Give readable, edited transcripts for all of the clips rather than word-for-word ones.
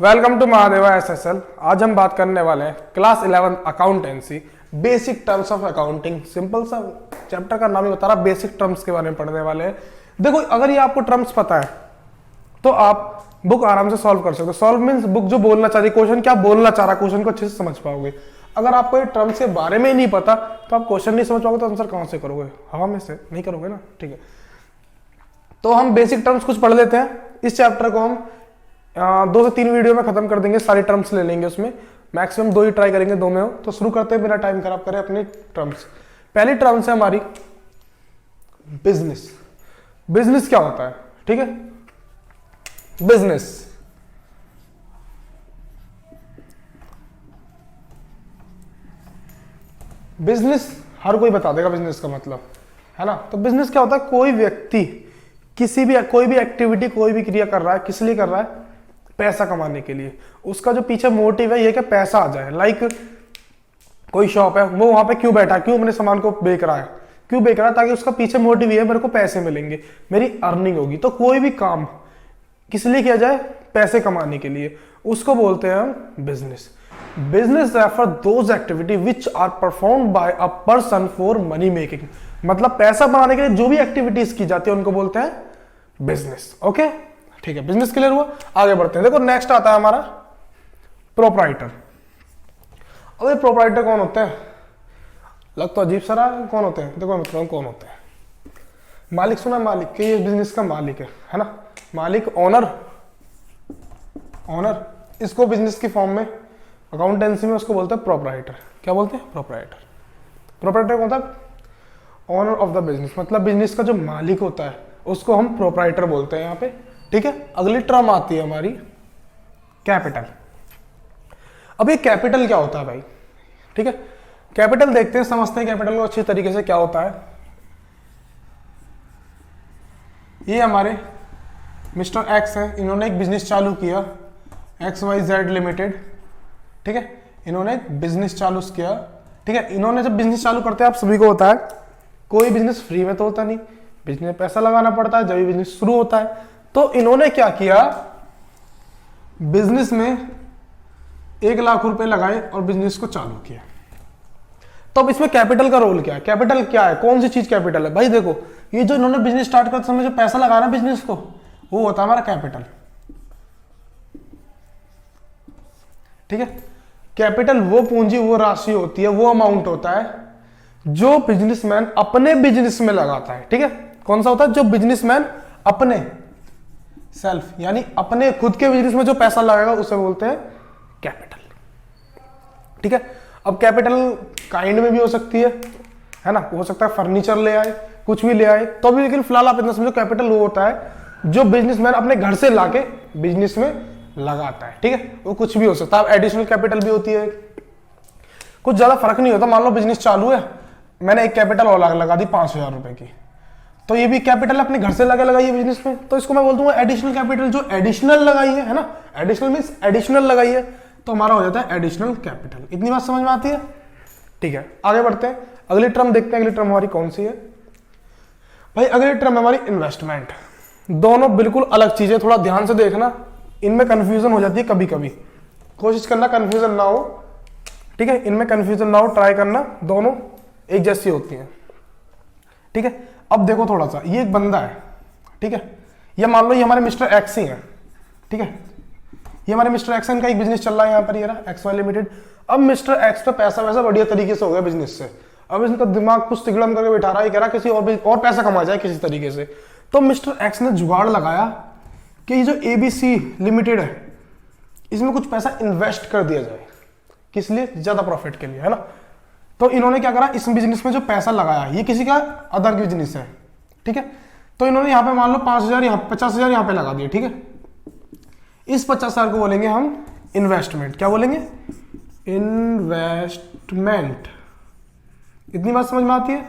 Welcome to Mahadeva SSL. आज हम बात करने वाले हैं class 11 accountancy, basic terms of accounting. Simple सा चैप्टर का नाम ही बता रहा, बेसिक टर्म्स के बारे में पढ़ने वाले हैं। देखो, अगर ये आपको टर्म्स पता है तो आप बुक आराम से सॉल्व कर सकते हो। सॉल्व मीन्स बुक जो बोलना चाह रही, क्वेश्चन क्या बोलना चाह रहा, क्वेश्चन को अच्छे से समझ पाओगे। अगर आपको ये टर्म्स के बारे में नहीं पता तो आप क्वेश्चन नहीं समझ पाओगे, तो आंसर कहां से करोगे? हवा में से नहीं करोगे ना। ठीक है, तो हम बेसिक टर्म्स कुछ पढ़ लेते हैं। इस चैप्टर को हम 2 से 3 वीडियो में खत्म कर देंगे, सारी टर्म्स ले लेंगे। उसमें मैक्सिमम 2 ही ट्राई करेंगे, 2 में हो तो शुरू करते हैं बिना टाइम खराब करें अपनी टर्म्स। पहली टर्म्स है हमारी बिजनेस। बिजनेस क्या होता है? ठीक है, बिजनेस बिजनेस हर कोई बता देगा बिजनेस का मतलब, है ना। तो बिजनेस क्या होता है? कोई व्यक्ति कोई भी एक्टिविटी, कोई भी क्रिया कर रहा है, किस लिए कर रहा है? पैसा कमाने के लिए। उसका जो पीछे मोटिव है ये कि पैसा आ जाए। लाइक कोई शॉप है, वो वहां पे क्यों बैठा, क्यों अपने सामान को बेच रहा है, क्यों बेच रहा है? ताकि उसका पीछे मोटिव ये है, मेरे को पैसे मिलेंगे, मेरी अर्निंग होगी। तो कोई भी काम किस लिए किया जाए? पैसे कमाने के लिए, उसको बोलते हैं हम business. Business refer those activity which are performed by a person for money making. मतलब पैसा बनाने के लिए जो भी एक्टिविटीज की जाती है उनको बोलते हैं बिजनेस। ओके, ठीक है, बिजनेस क्लियर हुआ। आगे बढ़ते हैं। देखो, नेक्स्ट आता है हमारा प्रोप्राइटर। अब ये प्रोप्राइटर कौन होते हैं? लग तो अजीब सा रहा है, कौन होते हैं? देखो मैं बताऊं कौन होते हैं। मालिक सुना, मालिक के, ये बिजनेस का मालिक है ना। मालिक, ओनर। ओनर इसको बिजनेस की फॉर्म में, अकाउंटेंसी में उसको बोलते हैं प्रोप्राइटर। क्या बोलते हैं? प्रोप्राइटर। प्रोप्राइटर कौन होता है? Owner of the business. मतलब बिजनेस का जो मालिक होता है उसको हम प्रोप्राइटर बोलते हैं यहाँ पे। ठीक है, अगली टर्म आती है हमारी कैपिटल। अब ये कैपिटल क्या होता है भाई? ठीक है, कैपिटल देखते हैं, समझते हैं कैपिटल को अच्छी तरीके से क्या होता है। ये हमारे मिस्टर एक्स हैं, इन्होंने एक बिजनेस चालू किया, XYZ लिमिटेड। ठीक है, इन्होंने एक बिजनेस चालू किया। ठीक है, इन्होंने जब बिजनेस चालू करते हैं, आप सभी को होता है, कोई बिजनेस फ्री में तो होता नहीं, बिजनेस में पैसा लगाना पड़ता है जब भी बिजनेस शुरू होता है। तो इन्होंने क्या किया, बिजनेस में 1 लाख रुपए लगाए और बिजनेस को चालू किया। तो अब इसमें कैपिटल का रोल क्या है? कैपिटल क्या है? कौन सी चीज कैपिटल है भाई? देखो, ये जो इन्होंने बिजनेस स्टार्ट करते समय जो पैसा लगाना बिजनेस को, वो होता है हमारा कैपिटल। ठीक है, कैपिटल वो पूंजी, वो राशि होती है, वो अमाउंट होता है जो बिजनेसमैन अपने बिजनेस में लगाता है। ठीक है, कौन सा होता है? जो बिजनेसमैन अपने सेल्फ, यानी अपने खुद के बिजनेस में जो पैसा लगाएगा उसे बोलते हैं कैपिटल। ठीक है, अब कैपिटल काइंड में भी हो सकती है ना। हो सकता है फर्नीचर ले आए, कुछ भी ले आए तो भी, लेकिन फिलहाल आप इतना समझो कैपिटल वो होता है जो बिजनेसमैन अपने घर से लाके बिजनेस में लगाता है। ठीक है, वो कुछ भी हो सकता है। एडिशनल कैपिटल भी होती है, कुछ ज्यादा फर्क नहीं होता। मान लो बिजनेस चालू है, मैंने एक कैपिटल और लगा दी 5000 रुपए की, तो ये भी कैपिटल अपने घर से लगाई है बिजनेस में, तो इसको मैं बोल दूंगा एडिशनल कैपिटल। जो एडिशनल लगाई है ना, एडिशनल मींस एडिशनल लगाई है, तो हमारा हो जाता है एडिशनल कैपिटल। इतनी बात समझ में आती है? ठीक है, आगे बढ़ते हैं, अगली टर्म देखते हैं। अगली टर्म हमारी कौन सी है भाई? अगली टर्म हमारी इन्वेस्टमेंट। दोनों बिल्कुल अलग चीजें, थोड़ा ध्यान से देखना, इनमें कंफ्यूजन हो जाती है कभी कभी, कोशिश करना कंफ्यूजन ना हो। ठीक है, इनमें कंफ्यूजन ना हो, ट्राई करना, दोनों एक जैसी होती हैं। ठीक है, अब देखो थोड़ा सा, ये एक बंदा है। ठीक है, ये मान लो ये हमारे मिस्टर एक्स ही है। ठीक है, ये हमारे मिस्टर एक्स का एक बिजनेस चल रहा है यहाँ पर, ये रहा XY लिमिटेड। अब मिस्टर एक्स पे पैसा वैसा बढ़िया तरीके से हो गया बिजनेस से। अब इनका दिमाग कुछ तिगड़म करके बैठा रहा है, कह रहा किसी और पैसा कमा जाए किसी तरीके से। तो मिस्टर एक्स ने जुगाड़ लगाया कि ये जो ABC लिमिटेड है, इसमें कुछ पैसा इन्वेस्ट कर दिया जाए। किस लिए? ज्यादा प्रॉफिट के लिए, है ना। तो इन्होंने क्या करा, इस बिजनेस में जो पैसा लगाया, ये किसी का अदर बिजनेस है। ठीक है, तो इन्होंने यहाँ पे मान लो 5000 50,000 यहाँ पे लगा दिए। ठीक है, इस 50,000 को बोलेंगे हम इन्वेस्टमेंट। क्या बोलेंगे? इन्वेस्टमेंट। इतनी बात समझ में आती है?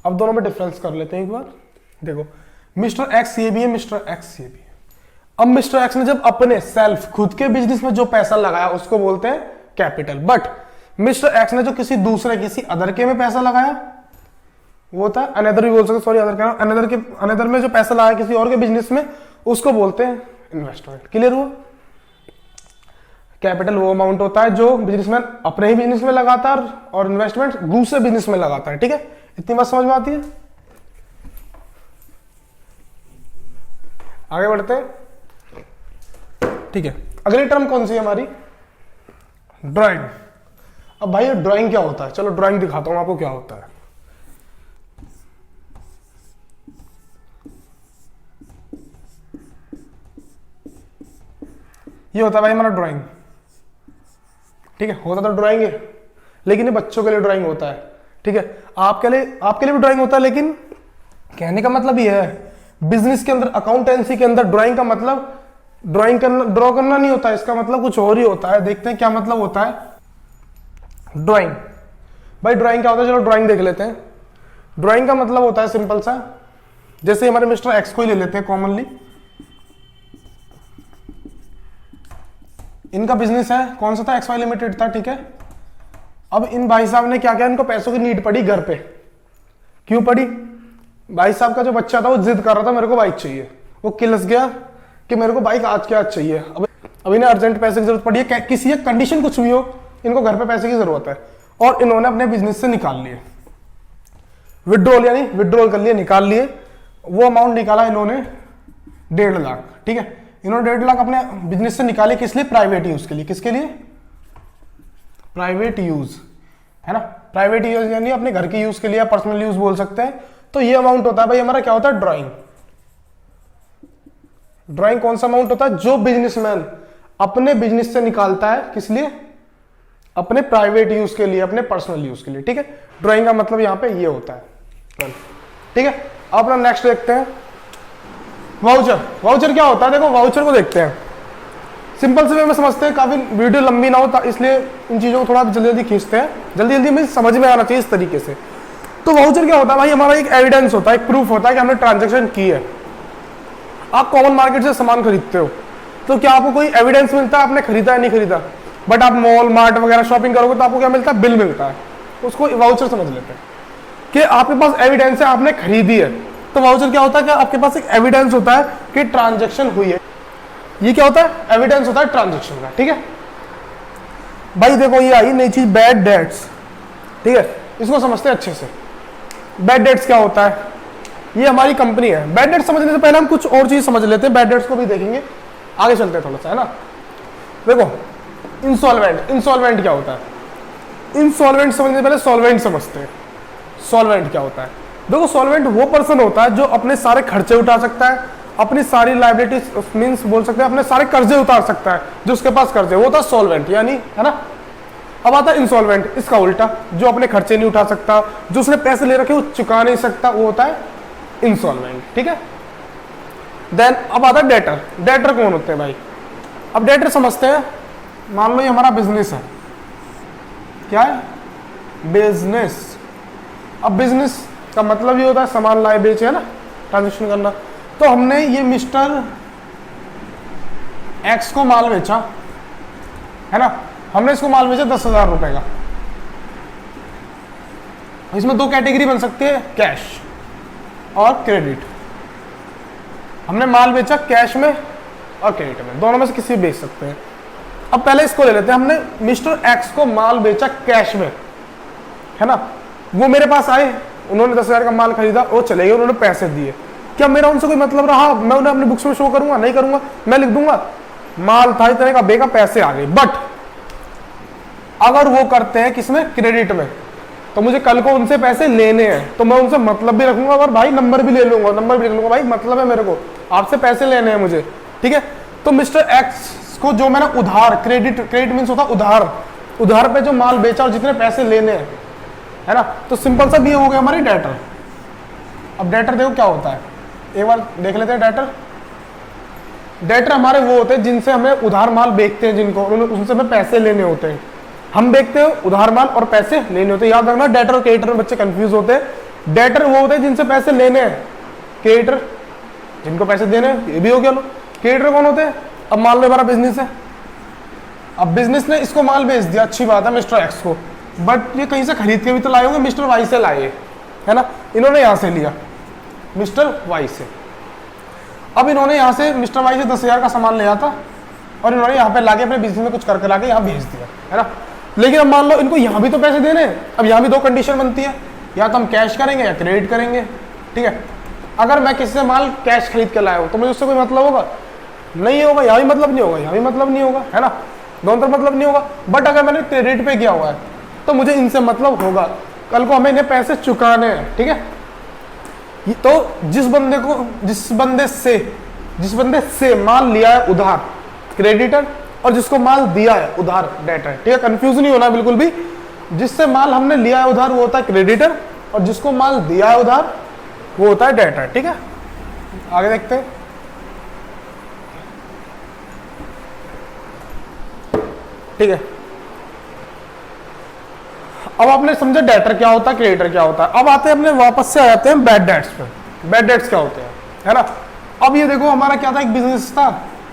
अब दोनों में डिफरेंस कर लेते हैं एक बार। देखो, मिस्टर एक्स ये भी है, मिस्टर एक्स ये भी है। अब मिस्टर एक्स ने जब अपने सेल्फ, खुद के बिजनेस में जो पैसा लगाया उसको बोलते हैं कैपिटल। बट मिस्टर एक्स ने जो किसी दूसरे, किसी अदर के में पैसा लगाया, वो होता है अनदर भी बोल सकते, सॉरी अदर कह रहा हूं, अनदर में जो पैसा लगाया किसी और के बिजनेस में, उसको बोलते हैं इन्वेस्टमेंट। क्लियर हुआ? कैपिटल वो अमाउंट होता है जो बिजनेसमैन अपने ही बिजनेस में लगाता है और इन्वेस्टमेंट दूसरे बिजनेस में लगाता है। ठीक है, इतनी बात समझ में आती है। आगे बढ़ते हैं। ठीक है, अगली टर्म कौन सी है हमारी? ड्राइंग। अब भाई ये ड्राइंग क्या होता है? चलो ड्राइंग दिखाता हूं आपको क्या होता है। ये होता है भाई हमारा ड्राइंग। ठीक है, होता तो ड्राइंग है, लेकिन ये बच्चों के लिए ड्राइंग होता है। ठीक है, आपके लिए भी ड्राइंग होता है, लेकिन कहने का मतलब ये है बिजनेस के अंदर, अकाउंटेंसी के अंदर ड्राइंग का मतलब ड्राइंग करना, ड्रॉ करना नहीं होता है। इसका मतलब कुछ और ही होता है। देखते हैं क्या मतलब होता है ड्राइंग। भाई ड्राइंग क्या होता है? चलो ड्राइंग देख लेते हैं। ड्राइंग का मतलब होता है सिंपल सा, जैसे हमारे मिस्टर एक्स को ही ले लेते हैं कॉमनली। इनका बिजनेस है, कौन सा था? एक्स वाई लिमिटेड था। ठीक है, अब इन भाई साहब ने क्या किया, इनको पैसों की नीड पड़ी घर पे। क्यों पड़ी? भाई साहब का जो बच्चा था वो जिद कर रहा था मेरे को बाइक चाहिए। वो किलस गया कि मेरे को बाइक आज के आज चाहिए। अब इन्हें अर्जेंट पैसे की जरूरत पड़ी है, किसी एक कंडीशन कुछ भी हो, इनको घर पे पैसे की जरूरत है, और इन्होंने अपने बिजनेस से निकाल लिए। विड्रॉल यानी विड्रॉल कर लिए, निकाल लिए। वो अमाउंट निकाला इन्होंने 1.5 लाख। ठीक है, इन्होंने 1.5 लाख अपने बिजनेस से निकाले, किस लिए? प्राइवेट यूज के लिए। किसके लिए? प्राइवेट यूज, है ना। प्राइवेट यूज यानी अपने घर के यूज के लिए, पर्सनल यूज बोल सकते हैं। तो ये अमाउंट होता है भाई हमारा, क्या होता है? ड्राइंग। ड्राइंग कौन सा अमाउंट होता है? जो बिजनेसमैन अपने बिजनेस से निकालता है, किस लिए? अपने प्राइवेट यूज के लिए, अपने पर्सनल यूज के लिए। ठीक है, ड्राइंग का मतलब यहां पे ये होता है। ठीक है, अपना नेक्स्ट देखते हैं वाउचर। वाउचर क्या होता है? देखो वाउचर को देखते हैं, सिंपल से वे में समझते हैं, काफी वीडियो लंबी ना हो इसलिए इन चीजों को थोड़ा जल्दी जल्दी खींचते हैं, जल्दी जल्दी में समझ में आना चाहिए इस तरीके से। तो वाउचर क्या होता है भाई? हमारा एक एविडेंस होता है, एक प्रूफ होता है कि हमने ट्रांजेक्शन की है। आप कॉमन मार्केट से सामान खरीदते हो तो क्या आपको कोई एविडेंस मिलता है आपने खरीदा या नहीं खरीदा? बट आप मॉल मार्ट वगैरह शॉपिंग करोगे तो आपको क्या मिलता है? बिल मिलता है। उसको वाउचर समझ लेते हैं कि आपके पास एविडेंस है, आपने खरीदी है। तो वाउचर क्या होता है कि आपके पास एक एविडेंस होता है कि ट्रांजेक्शन हुई है। ये क्या होता है? एविडेंस होता है ट्रांजेक्शन का। ठीक है भाई, देखो ये आई नई चीज, बैड डेट्स। ठीक है, इसको समझते हैं अच्छे से। बैड डेट्स क्या होता है? ये हमारी कंपनी है। बैड डेट्स समझने से पहले हम कुछ और चीज समझ लेते हैं, बैड डेट्स को भी देखेंगे, आगे चलते हैं थोड़ा सा, है ना। देखो इंसॉल्वेंट, इंसॉल्वेंट क्या होता है? इंसॉल्वेंट समझने से पहले सॉल्वेंट समझते हैं। सॉल्वेंट क्या होता है? देखो सॉल्वेंट वो पर्सन होता है जो अपने सारे खर्चे उठा सकता है, अपनी सारी लायबिलिटीज मींस बोल सकते हैं अपने सारे कर्जे उतार सकता है, जो उसके पास कर्जे, वो होता है सॉल्वेंट यानी, है ना। अब आता है इंसॉल्वेंट, इसका उल्टा, जो अपने खर्चे नहीं उठा सकता, जो उसने पैसे ले रखे वो चुका नहीं सकता, वो होता है इंसॉल्वेंट। ठीक है, देन अब आता है डेटर। डेटर कौन होते हैं भाई? अब डेटर समझते हैं। मान लो ये हमारा बिजनेस है, क्या है? बिजनेस। अब बिजनेस का मतलब ये होता है सामान लाए बेचे, है ना, ट्रांजेक्शन करना। तो हमने ये मिस्टर एक्स को माल बेचा, है ना। हमने इसको माल बेचा 10,000 रुपए का। इसमें दो कैटेगरी बन सकती है, कैश और क्रेडिट। हमने माल बेचा कैश में और क्रेडिट में, दोनों में से किसी बेच सकते हैं। अब पहले इसको ले लेते हैं। हमने मिस्टर एक्स को माल बेचा कैश में, है ना। वो मेरे पास आए, उन्होंने 10,000 का माल खरीदा, वो चले गए, उन्होंने पैसे दिए। क्या मेरा उनसे कोई मतलब रहा? मैं उन्हें अपनी बुक्स में शो करूंगा? नहीं करूंगा। मैं लिख दूंगा माल था इतने का, बेका, पैसे आ गए। बट अगर वो करते हैं किसमें? क्रेडिट में, तो मुझे कल को उनसे पैसे लेने हैं, तो मैं उनसे मतलब भी रखूंगा और भाई नंबर भी ले लूंगा, नंबर भी लिख लूंगा, भाई मतलब है मेरे को आपसे पैसे लेने हैं मुझे। ठीक है, तो मिस्टर एक्स को जो मैंने उधार, क्रेडिट, क्रेडिट मीन्स होता उधार, उधार पे जो माल बेचा और जितने पैसे लेने हैं, है ना। तो सिंपल सा भी हो गया हमारी डेटर। अब डेटर देखो क्या होता है, एक बार देख लेते हैं डेटर। डेटर हमारे वो होते हैं जिनसे हमें उधार माल बेचते हैं, जिनको उनसे हमें पैसे लेने होते हैं। हम बेचते हैं उधार माल और पैसे लेने होते हैं। याद रखना, डेटर और क्रेडिटर में बच्चे कंफ्यूज होते हैं। डेटर वो होते हैं जिनसे पैसे लेने हैं, क्रेडिटर जिनको पैसे देने हैं, ये भी हो गया। लो क्रेडिटर कौन होते हैं? अब मान लो हमारा बिजनेस है, अब बिजनेस ने इसको माल बेच दिया, अच्छी बात है मिस्टर एक्स को, बट ये कहीं से खरीद के भी तो लाए होंगे, मिस्टर वाई से लाए, है ना। इन्होंने यहां से लिया मिस्टर वाई से। अब इन्होंने यहां से मिस्टर वाई से 10,000 का सामान लिया था, और इन्होंने यहाँ पे लाके अपने बिजनेस में कुछ करके लाके यहाँ भेज दिया, है ना। लेकिन अब मान लो इनको यहाँ भी तो पैसे देने हैं, अब यहाँ भी दो कंडीशन बनती है, या तो हम कैश करेंगे या क्रेडिट करेंगे, ठीक है। अगर मैं किसी से माल कैश खरीद के लाया हूँ तो मुझे उससे कोई मतलब होगा नहीं होगा, यहाँ भी मतलब नहीं होगा, यहाँ भी मतलब नहीं होगा, है ना, दोनों तरफ मतलब नहीं होगा। बट अगर मैंने क्रेडिट पे किया हुआ है तो मुझे इनसे मतलब होगा, कल को हमें इन्हें पैसे चुकाने हैं, ठीक है। तो जिस बंदे से माल लिया है उधार क्रेडिटर, और जिसको माल दिया है उधार डेटर, ठीक है। कंफ्यूज नहीं होना बिल्कुल भी, जिससे माल हमने लिया है उधार वो होता है क्रेडिटर, और जिसको माल दिया है उधार वो होता है डेटर, ठीक है। आगे देखते हैं, ठीक है। अब आपने समझा डेटर क्या होता है, क्रेडिटर क्या होता है। अब आते हैं अपने वापस से आ जाते हैं बैड डेट्स पे। बैड डेट्स क्या होते हैं, है ना। अब ये देखो हमारा क्या था, एक बिजनेस था,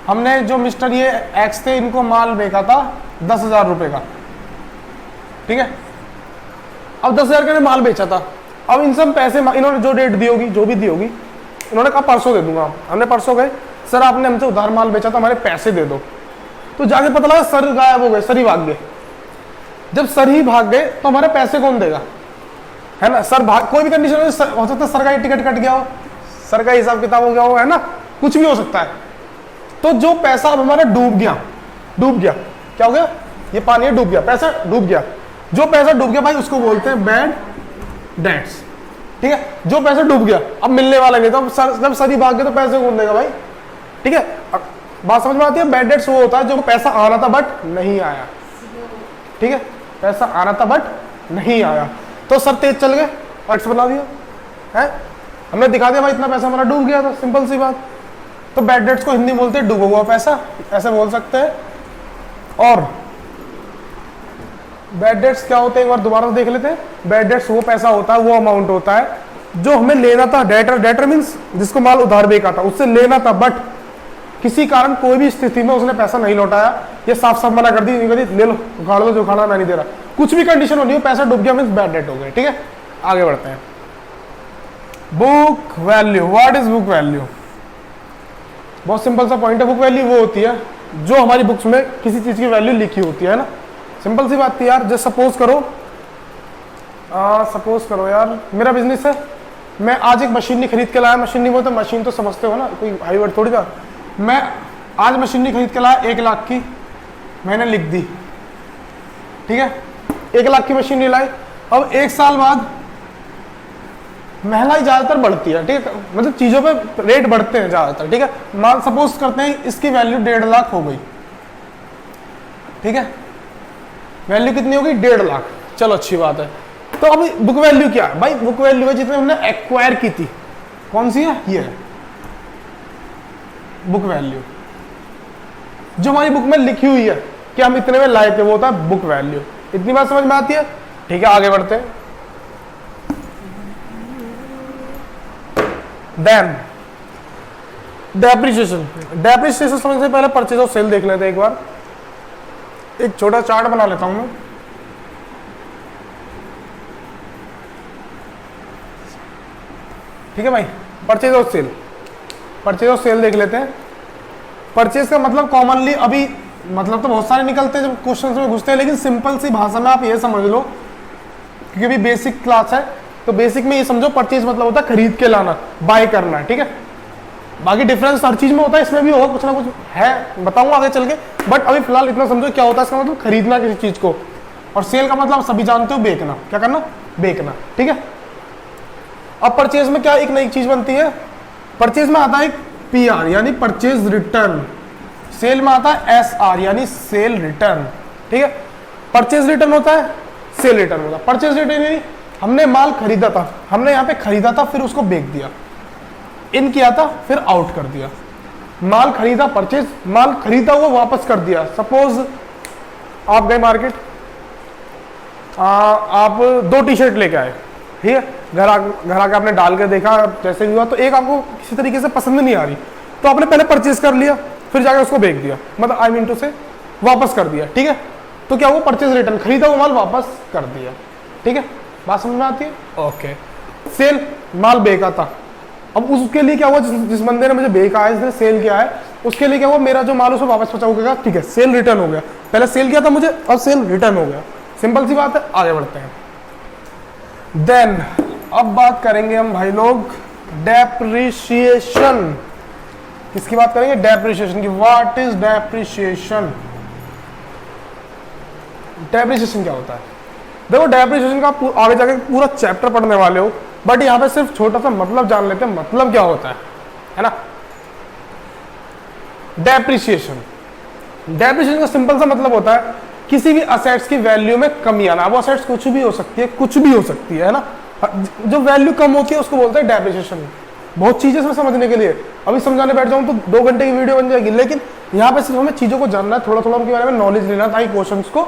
हमने जो मिस्टर ये एक्स थे इनको माल बेचा था 10,000 रुपए का, ठीक है। अब 10,000 का माल बेचा था, अब इनसे हम पैसे, इन्होंने जो डेट दी होगी, जो भी दी होगी, इन्होंने कहा परसों दे दूंगा। हमने परसों गए, सर आपने हमसे उधार माल बेचा था, हमारे पैसे दे दो। तो जाके पता लगा सर गायब हो गए, सर ही भाग गए। जब सर ही भाग गए तो हमारे पैसे कौन देगा, है ना। सर भाग, कोई भी कंडीशन हो सकता है, सर का टिकट कट गया हो, सर का हिसाब किताब हो गया हो, है ना, कुछ भी हो सकता है। तो जो पैसा अब हमारा डूब गया, क्या हो गया, ये पानी डूब गया, पैसा डूब गया। जो पैसा डूब गया भाई उसको बोलते हैं बैड डेट्स, ठीक है। जो पैसा डूब गया अब मिलने वाला नहीं, तो जब सर ही भाग गए तो पैसे कौन देगा भाई, ठीक है। बात समझ में आती है। बैड डेट्स वो होता है जो पैसा आना था बट नहीं आया, ठीक है। पैसा आना था बट नहीं आया, तो सर तेज चल गए और एक्स बना दिया, है, हमने दिखा दिया भाई इतना पैसा हमारा डूब गया था, सिंपल सी बात। तो बैड डेट्स को हिंदी बोलते हैं डूबा हुआ पैसा, ऐसे बोल सकते हैं। और बैड डेट्स क्या होते हैं एक बार दोबारा देख लेते हैं। बैड डेट्स वो पैसा होता है, वो अमाउंट होता है जो हमें लेना था, डेटर मीन्स जिसको माल उधार बेचा था, उससे लेना था, बट किसी कारण कोई भी स्थिति में उसने पैसा नहीं लौटाया, ये साफ साफ मना कर दी, ले लो उखाड़ लो, जो उखाड़ा मैं नहीं दे रहा, कुछ भी कंडीशन होनी हो, पैसा डूब गया मीन्स बैड डेट हो गई, ठीक है। आगे बढ़ते हैं। Book value, what is book value. बहुत सिंपल सा पॉइंट है। बुक वैल्यू वो होती है जो हमारी बुक्स में किसी चीज की वैल्यू लिखी होती है ना, सिंपल सी बात थी यार। जैसे सपोज करो यार मेरा बिजनेस है, मैं आज एक मशीन नहीं खरीद के लाया, मशीन नहीं बोलते, मशीन तो समझते हो ना, कोई हाई वर्ड थोड़ी था। मैं आज मशीन नहीं खरीद के लाया 1 लाख की, मैंने लिख दी, ठीक है। 1 लाख की मशीन नहीं लाई। अब 1 साल बाद महंगाई ज्यादातर बढ़ती है, ठीक है, मतलब चीजों पे रेट बढ़ते हैं ज्यादातर, ठीक है। मान सपोज करते हैं इसकी वैल्यू 1.5 लाख हो गई, ठीक है। वैल्यू कितनी होगी 1.5 लाख, चलो अच्छी बात है। तो अब बुक वैल्यू क्या है भाई, बुक वैल्यू है जितने हमने एक्वायर की थी, कौन सी है, ये है बुक वैल्यू, जो हमारी बुक में लिखी हुई है कि हम इतने में लाए थे, वो होता है बुक वैल्यू। इतनी बात समझ में आती है, ठीक है। आगे बढ़ते हैं। देन डेप्रिसिएशन समझने से पहले परचेज ऑफ सेल देख लेते हैं एक बार। एक छोटा चार्ट बना लेता हूं मैं, ठीक है भाई। परचेज ऑफ सेल देख लेते हैं। परचेज का मतलब कॉमनली अभी मतलब तो बहुत सारे निकलते हैं जब क्वेश्चन में घुसते हैं, लेकिन सिंपल सी भाषा में आप ये समझ लो, क्योंकि अभी बेसिक क्लास है तो बेसिक में ये समझो परचेज मतलब होता है खरीद के लाना, बाय करना, ठीक है। बाकी डिफरेंस हर चीज में होता है, इसमें भी होगा कुछ ना कुछ है, बताऊंगा आगे चल के। बट अभी फिलहाल इतना समझो क्या होता है इसका मतलब खरीदना किसी चीज को, और सेल का मतलब सभी जानते हो बेचना, क्या करना, बेचना, ठीक है। अब परचेज में क्या एक नई चीज बनती है, परचेज में आता है PR यानी परचेज रिटर्न, सेल में आता है SR यानी सेल रिटर्न, ठीक है। परचेज रिटर्न होता है, सेल रिटर्न होता है। परचेज रिटर्न यानी हमने माल खरीदा था, हमने यहाँ पे खरीदा था, फिर उसको बेच दिया, इन किया था, फिर आउट कर दिया। माल खरीदा, परचेज, माल खरीदा हुआ वापस कर दिया। सपोज आप गए मार्केट, आप 2 टी-शर्ट लेके आए, ठीक है। घर आके आपने डाल के देखा, जैसे भी हुआ तो एक आपको किसी तरीके से पसंद नहीं आ रही, तो आपने पहले परचेज कर लिया, फिर जाकर उसको बेच दिया, मतलब आई मीन टू से वापस कर दिया, ठीक है। तो क्या हुआ, परचेज रिटर्न, खरीदा हुआ माल वापस कर दिया, ठीक है। बात समझ में आती है, ओके। सेल, माल बेचा था, अब उसके लिए क्या हुआ, जिस बंदे ने मुझे बेचा है, इसने सेल किया है, उसके लिए क्या हुआ, मेरा जो माल उसे वापस पहुंचा गया, ठीक है, सेल रिटर्न हो गया। पहले सेल किया था मुझे, अब सेल रिटर्न हो गया। सिंपल सी बात है, आगे बढ़ते हैं। देन अब बात करेंगे हम भाई लोग डेप्रिसिएशन। किसकी बात करेंगे? डेप्रिसिएशन की। What is depreciation? डेप्रिसिएशन क्या होता है? देखो, डेप्रिसिएशन का आप आगे जाके पूरा चैप्टर पढ़ने वाले हो, बट यहाँ पे सिर्फ छोटा सा मतलब जान लेते हैं, मतलब क्या होता है ना। डेप्रिसिएशन, डेप्रिसिएशन का सिंपल सा मतलब होता है किसी भी असेट्स की वैल्यू में कमी आना। वो असेट्स कुछ भी हो सकती है, कुछ भी हो सकती है ना। जो वैल्यू कम होती है उसको बोलते हैं डेप्रिसिएशन। बहुत चीजें इसमें समझने के लिए, अभी समझाने बैठ जाऊं तो 2 घंटे की वीडियो बन जाएगी, लेकिन यहाँ पे सिर्फ हमें चीजों को जानना है, थोड़ा थोड़ा उनके बारे में नॉलेज लेना ताकि क्वेश्चंस को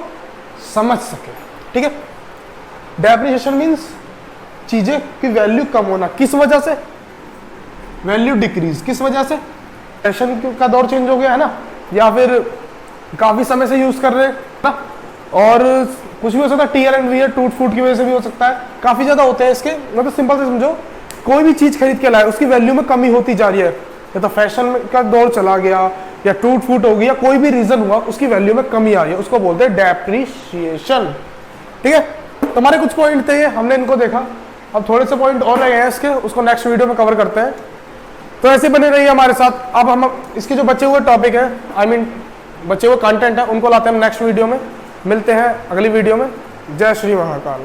समझ सके, ठीक है। डेप्रिसिएशन मीन्स चीजें की वैल्यू कम होना। किस वजह से? Value decrease. किस वजह से? फैशन का दौर चेंज हो गया है ना, या फिर काफी समय से यूज कर रहे हैं ना, और कुछ भी हो सकता है, टीयर एंड वियर टूट फूट की वजह से भी हो सकता है। काफी ज्यादा होते हैं इसके, मतलब सिंपल से समझो, कोई भी चीज खरीद के लाए उसकी वैल्यू में कमी होती जा रही है, या तो फैशन का दौर चला गया, या टूट फूट हो गई, या कोई भी रीजन हुआ उसकी वैल्यू में कमी आ रही है, उसको बोलते हैं डेप्रिसिएशन, ठीक है। तुम्हारे कुछ पॉइंट थे, हमने इनको देखा, अब थोड़े से पॉइंट और रह गए हैं इसके, उसको नेक्स्ट वीडियो में कवर करते हैं। तो ऐसे बने रहिए हमारे साथ। अब हम इसके जो बचे हुए टॉपिक है, आई मीन बचे हुए कंटेंट है, उनको लाते हैं हम नेक्स्ट वीडियो में। मिलते हैं अगली वीडियो में। जय श्री महाकाल।